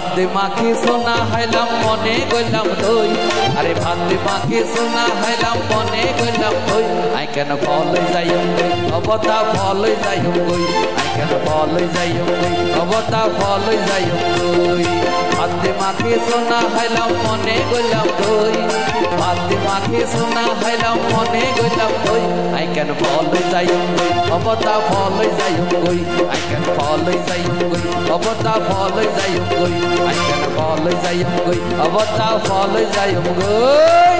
ভাতে মাখি সোনা হাইলাম মনে গইলাম দই আরে ভাতে মাখি সোনা হাইলাম মনে গইলাম দই আই কেন ফল যাইম গই অবতা ফল যাইম গই আই কেন ফল যাইম গই অবতা ফল যাইম গই ভাতে মাখি সোনা হাইলাম মনে গইলাম দই ভাতে মাখি সোনা হাইলাম মনে গইলাম দই আই কেন ফল যাইম গই অবতা ফল যাইম গই আই কেন ফল যাইম গই অবতা ফল যাইম গই আই কেন ফল যাইম গই অবতা ফল যাইম গই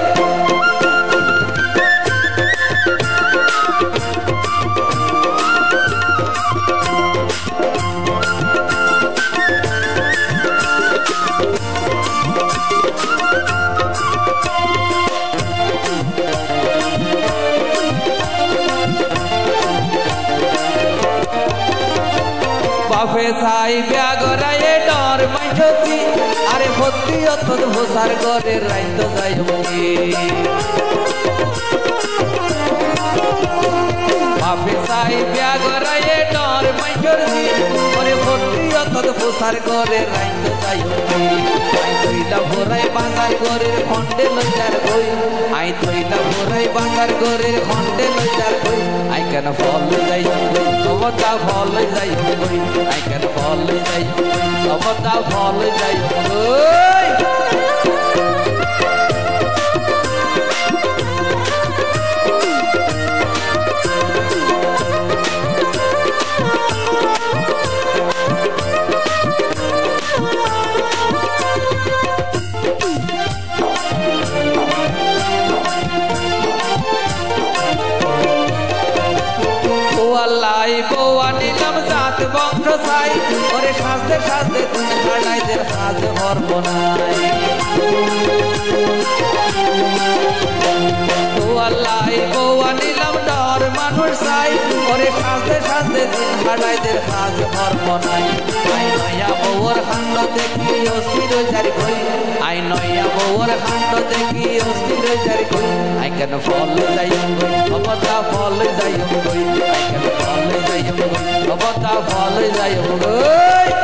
বাপে সাই ব্যাগরায়ে ডর মাইছতি আরে ভক্তি অত ভোসার করে রাইত যাই হই বাপে সাই ব্যাগরায়ে ডর মাইছতি আরে ভক্তি অত ভোসার করে রাইত যাই হই আই তৈলা ভরাই বাজার করে খন্ডে লইজার কই আই তৈলা ভরাই বাজার করে খন্ডে লইজার কই আই কেন ফল যাই হই অবতা ফল যাই হই আই কেন ফল যাই হই অবতা ফল যাই হই লাই বৌয়া নিলাম জাত বংশ চাই ওরে সাজতে সাজতে তুই হাড়াইদের সাজ হরব নাই লাই বৌয়া নিলাম ডর মানুষ চাই ওরে সাজতে সাজতে তুই হাড়াইদের সাজ হরব নাই আই নয়া বৌর খান্ড দেখি অস্থির জারি কই আই নয়া বৌর খান্ড দেখি অস্থির জারি কই আই কেন ফল যাইম গই অবতা ফল যাইম গই আই কেন ফল যাইম গই অবতা ফল যাইম গই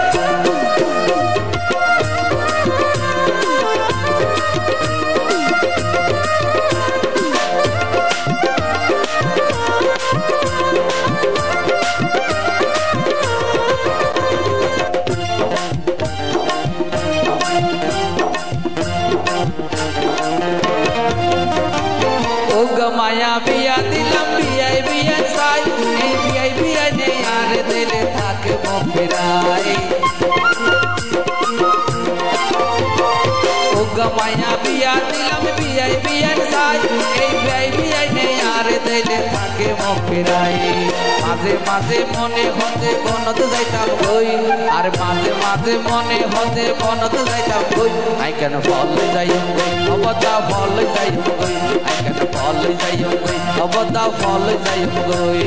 মায়া বিয়া দিলাম বিয়াই বিয়াই সাই এই বিয়াই বিয়াই নে আর দিলে থাকে মফিরাই ওগা মায়া বিয়া দিলাম বিয়াই বিয়াই সাই এই বিয়াই বিয়াই নে আর দিলে থাকে মফিরাই মাঝে মাঝে মনে হতে বনত যাইতাম কই আর মাঝে মাঝে মনে হতে বনত যাইতাম কই আই কেন ফল যাইম কই অবতা ফল যাইম কই আই কেন ফল যাইম কই অবতা ফল যাইম কই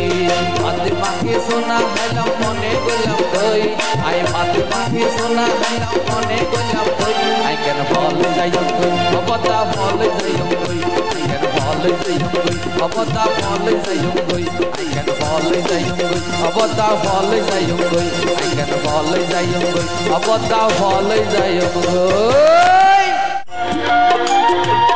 মাঝে মাঝে সোনা হাইলাম মনে গইলাম কই আই মাঝে মাঝে সোনা হাইলাম মনে গইলাম কই আই কেন ফল যাইম কই অবতা ফল যাইম কই আই কেন ফল যাইম কই অবতা ফল যাইম কই আই কেন ফল যাইম কই অবতা ফল যাইম কই আই কেন ফল যাইম কই অবতা ফল যাইম কই